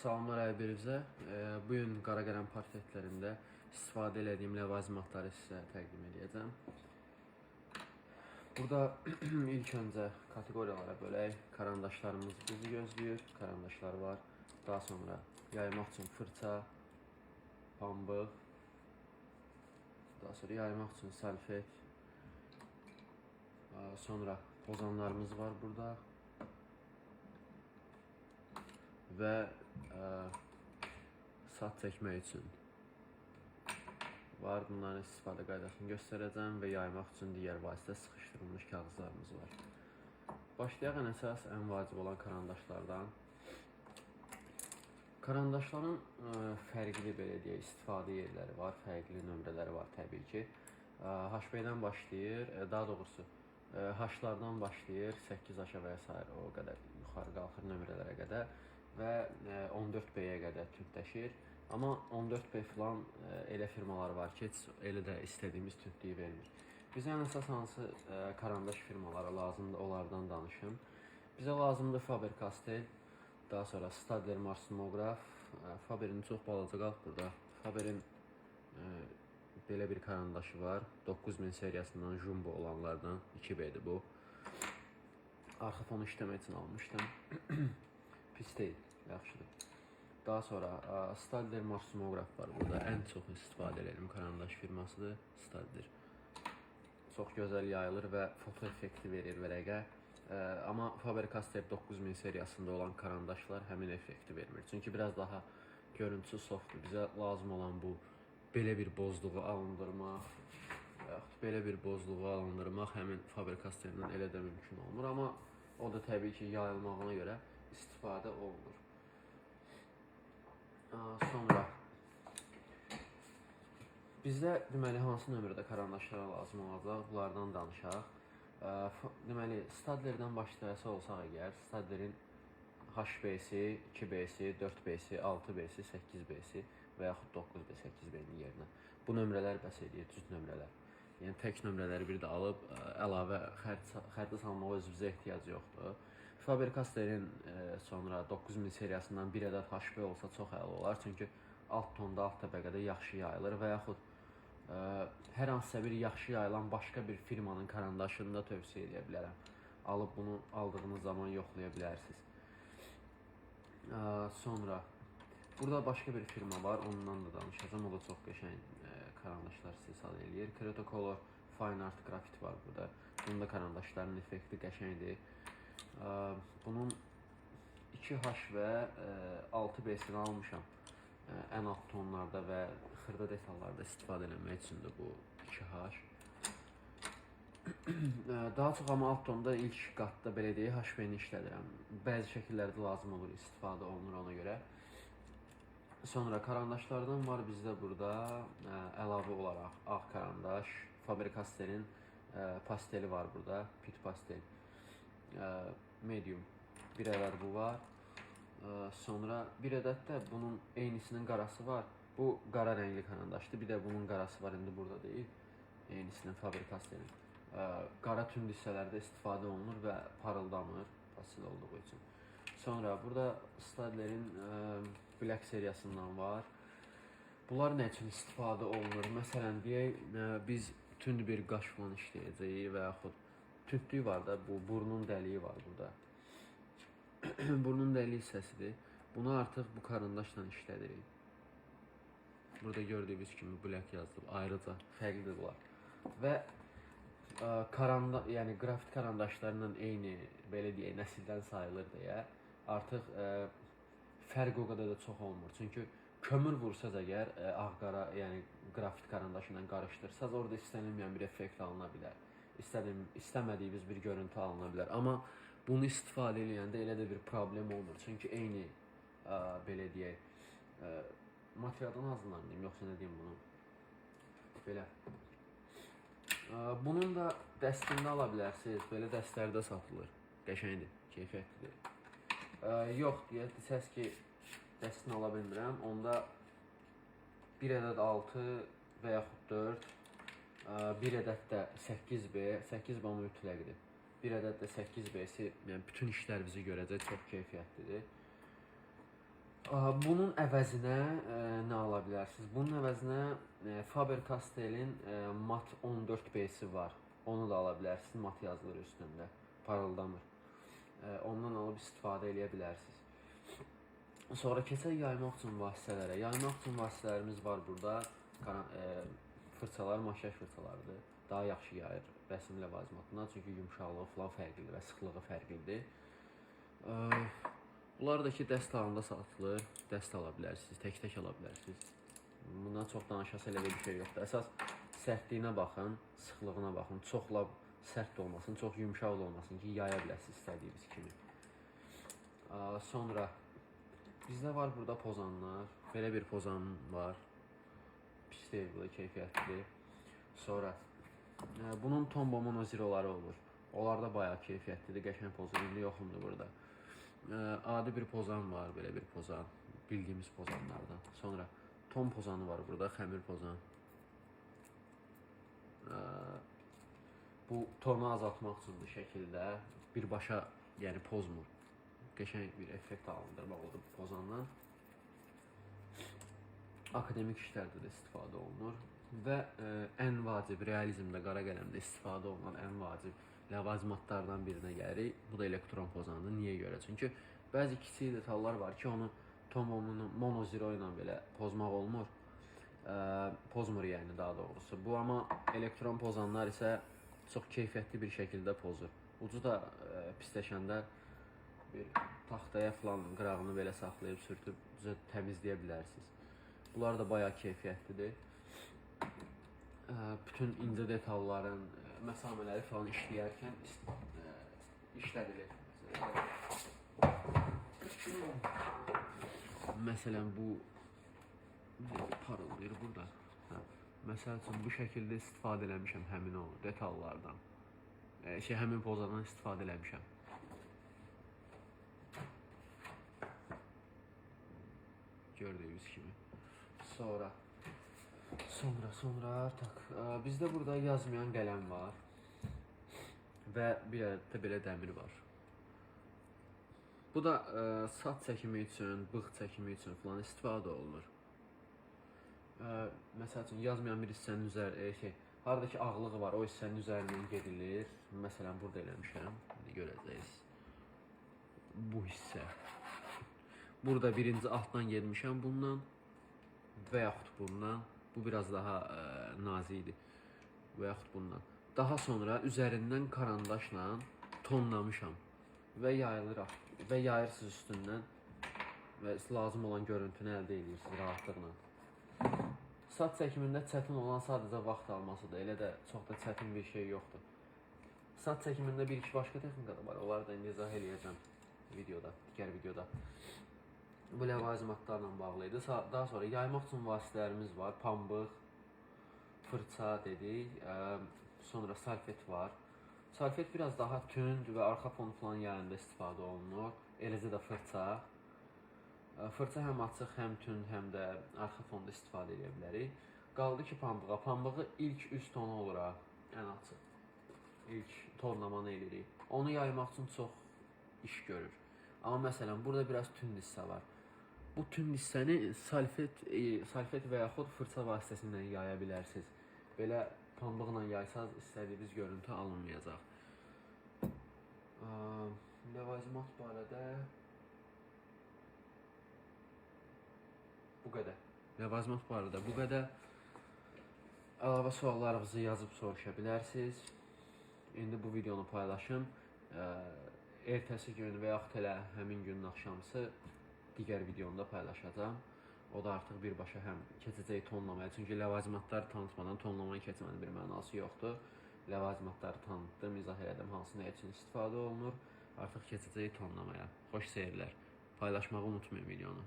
Salamlar hər birinizə. Bu gün qara qələm portretlərində istifadə etdiyim ləvazimatları sizə təqdim edəcəm. Burada ilk öncə kateqoriyalara bölək. Karandaşlarımız bizi gözləyir. Karandaşlar var. Daha sonra yaymaq üçün fırça, pambıq. Daha sonra yaymaq üçün salfet. Sonra pozanlarımız var burada. Və saç çəkmək üçün var. Bunların istifadə qaydasını göstərəcəm və yaymaq üçün digər vasitə sıxışdırılmış kağızlarımız var. Başlayaq ən əsas, ən vacib olan karandaşlardan. Karandaşların fərqli belə deyək, istifadə yerləri var, fərqli nömrələri var təbii ki. HB-dən başlayır, daha doğrusu H-lardan başlayır, 8H və s. o qədər yuxarı qalxır nömrələrə qədər və 14B-yə qədər tündləşir. Amma 14B falan elə firmalar var ki, elə də istədiyimiz tündlüyü vermir. Bizə ən əsas hansı karandaş firmalara lazımdır, onlardan danışım. Bizə lazımdır Faber-Castell, daha sonra Staedtler Marsimonograf. Faberin çox balaca qalx burada. Faberin belə bir karandaşı var. 9000 seriyasından jumbo olanlardan 2B'dir bu. Arxa fonu işləmək üçün almışdım. Pis deyil, yaxşıdır. Daha sonra Staedtler Marsimonograf var burada. Ən çox istifadə edelim karandaş firmasıdır Staedtler. Çox gözəl yayılır və foto effekti verir vərəqə. Amma Faber-Castell 9000 seriyasında olan karandaşlar həmin effekti vermir. Çünki biraz daha görüntüsü softdur. Bizə lazım olan bu belə bir bozluğu alındırmaq, belə bir bozluğu alındırmaq həmin Faber-Castell'dən elə də mümkün olmur. Amma o da təbii ki, yayılmağına görə istifadə olunur. Sonra bizdə deməli hansı nömrədə karandaşlara lazım olacaq, bunlardan danışaq. Deməli Staedtlerdən başlayasa olsaq əgər, Staedtlerin HB-si, 2B-si, 4B-si, 6B-si, 8B-si və yaxud 9B, 8B-nin yerinə. Bu nömrələr bəs edir, düz nömrələr. Yəni tək nömrələri bir də alıb əlavə xərcə salmağa özünüzə ehtiyac yoxdur. Faber-Castell'in sonra 9000 seriyasından bir ədəd HB olsa çox əla olar. Çünki alt tonda, alt təbəqədə yaxşı yayılır və yaxud hər hansısa bir yaxşı yayılan başqa bir firmanın karandaşını da tövsiyə edə bilərəm. Alıb bunu aldığınız zaman yoxlaya bilərsiniz. Sonra burada başqa bir firma var, ondan da danışacağım. O da çox qəşəng karandaşlar istehsal eləyir. Cretacolor Fine Art Grafit var burada. Bunun da karandaşların effekti qəşəngdir. Bunun 2H və 6B-sini almışam. Ən alt tonlarda və xırda detallarda istifadə etmək üçündür bu 2H. Daha çox amma alt tonda ilk qatda belə deyək, HB-ni işlədirəm. Bəzi şəkillərdə lazım olur, istifadə olunur ona görə. Sonra karandaşlardan var bizdə burada əlavə olaraq ağ karandaş, Faber-Castell'in pasteli var burada, pit pastel, medium bir ədəd bu var. Sonra bir ədəd də bunun eynisinin qarası var. Bu qara rəngli karandaşdır. Bir də bunun qarası var, indi burada deyil. Eynisinin Faber-Castell'in. Qara tünd hissələrdə istifadə olunur və parıldamır pastel olduğu üçün. Sonra burada Staedtlerin Black seriyasından var. Bunlar nə üçün istifadə olunur? Məsələn, deyək, biz tünd bir qaş falan işləyəcəyik və yaxud tündlüyü var da, bu burnun dəliyi var burada. Burnun dəliyi hissəsidir. Bunu artıq bu karandaşla işlədirik. Burada gördüyünüz kimi Black yazılıb, ayrıca fərqlidir bunlar. Və yəni qrafit karandaşlarla eyni, belə deyək, nəsildən sayılır deyə artıq fərq o qədər də çox olmur. Çünki kömür vursaz əgər ağ-qara, yəni qrafit karandaşı ilə qarışdırsaz, orada istənilməyən bir effekt alına bilər. İstəmədiyiniz bir görüntü alına bilər. Amma bunu istifadə edəndə elə də bir problem olmur. Çünki eyni, belə deyək, materialdan hazırlanmayayım, yoxsa nə deyim bunu? Belə. Bunun da dəstində ala bilərsiniz. Belə dəstlərdə satılır. Qəşəngdir, keyfiyyətlidir. Yox, desəz ki, dəstini ala bilmirəm. Onda bir ədəd 6 və yaxud 4, bir ədəd də 8B, 8B onu mütləqdir. Bir ədəd də 8B-si, yəni bütün işlərinizi görəcək, çox keyfiyyətlidir. Bunun əvəzinə nə ala bilərsiniz? Bunun əvəzinə Faber-Castell'in mat 14B-si var. Onu da ala bilərsiniz. Mat yazılır üstündə. Parıldamır. Ondan alıb istifadə edə bilərsiniz. Sonra keçək yaymaq üçün vasitələrə. Yaymaq üçün vasitələrimiz var burada. Fırçalar makyaj fırçalarıdır. Daha yaxşı yayır rəsm ləvazimatından. Çünki yumşaqlığı falan fərqlidir və sıxlığı fərqlidir. Bunlar da ki, dəst halında satılır. Dəst ala bilərsiniz, tək-tək ala bilərsiniz. Bundan çox danışası elə bir şey yoxdur. Əsas sərtliyinə baxın, sıxlığına baxın. Çox sərt də olmasın, çox yumşaq da olmasın ki, yaya biləsiniz istədiyiniz kimi. Sonra bizdə var burada pozanlar. Belə bir pozan var. Pis deyil, bu da keyfiyyətlidir. Sonra bunun Tombow Mono Zero'ları olur. Onlar da bayağı keyfiyyətlidir, qəşəng pozur. İndi yoxumdur burada. Adi bir pozan var, belə bir pozan. Bildiyimiz pozanlardan. Sonra ton pozanı var burada, xəmir pozan. Bu tonu azaltmaq üçündür şəkildə. Birbaşa, yəni pozmur. Qəşəng bir effekt alındırmaq olur bu pozandan. Akademik işlərdə də istifadə olunur. Və ən vacib, realizmdə, qara qələmdə istifadə olunan ən vacib ləvazimatlardan birinə gəlirik. Bu da elektron pozanıdır. Niyə görə? Çünki bəzi kiçik detallar var ki, onu Tombow Mono Zero ilə belə pozmaq olmur. Pozmur yəni daha doğrusu. Bu amma elektron pozanlar isə çox keyfiyyətli bir şəkildə pozur. Ucu da pisləşəndə bir taxtaya falan qırağını belə saxlayıb sürtüb təmizləyə bilərsiniz. Bunlar da bayağı keyfiyyətlidir. Bütün incə detalların məsamələri falan işləyərkən işlədilir. Məsələn, bu parıldayır burada. Məsəl üçün, bu şəkildə istifadə eləmişəm həmin o detallardan. Həmin pozandan istifadə eləmişəm. Gördüyünüz kimi. Sonra bizdə burada yazmayan qələm var və bir ədəd də belə dəmir var. Bu da saç çəkimi üçün, bığ çəkimi üçün falan istifadə olunur. Məsəl üçün yazmayan bir hissənin üzərində haradakı ağlığı var, o hissənin üzərindən gedilir. Məsələn, burada eləmişəm. İndi görəcəksiniz. Bu hissə. Burada birinci altdan getmişəm bundan və yaxud bundan. Bu biraz daha nazikdir. Və yaxud bundan. Daha sonra üzərindən karandaşla tonlamışam və yayırsınız üstündən və lazım olan görüntünü əldə edirsiniz rahatlıqla. Saç çəkimində çətin olan sadəcə vaxt almasıdır. Elə də çox da çətin bir şey yoxdur. Saç çəkimində bir-iki başqa texnika da var. Onları da indi izah eləyəcəm videoda, digər videoda. Bu ləvazimatlarla bağlı idi. Daha sonra yaymaq üçün vasitələrimiz var. Pambıq, fırça dedik. Sonra salfet var. Salfet biraz daha tünd və arxa fon falan yayında istifadə olunur. Eləcə də fırça. Fırça həm açıq, həm tünd, həm də arxa fonda istifadə edə bilərik. Qaldı ki, pambığa. Pambığı ilk üst tonu olur ha, ən açıq. İlk tonlamanı edirik. Onu yaymaq üçün çox iş görür. Amma məsələn, burada biraz tünd hissə var. Bu tünd hissəni salfet və yaxud fırça vasitəsilə yaya bilərsiniz. Belə pambıqla yaysaz istədiyiniz görüntü alınmayacaq. Ləvazimat barədə bu qədər. Ləvazimat barədə bu qədər. Əlavə suallarınızı yazıb soruşa bilərsiniz. İndi bu videonu paylaşım. Ertəsi gün və yaxud elə həmin günün axşamısı digər videomda paylaşacağım. O da artıq birbaşa həm keçəcək tonlamaya. Çünki ləvazimatları tanıtmadan tonlamaya keçmənin bir mənası yoxdur. Ləvazimatları tanıtdım, izah elədim, hansı nə üçün istifadə olunur. Artıq keçəcək tonlamaya. Xoş seyirlər. Paylaşmağı unutmayın videonu.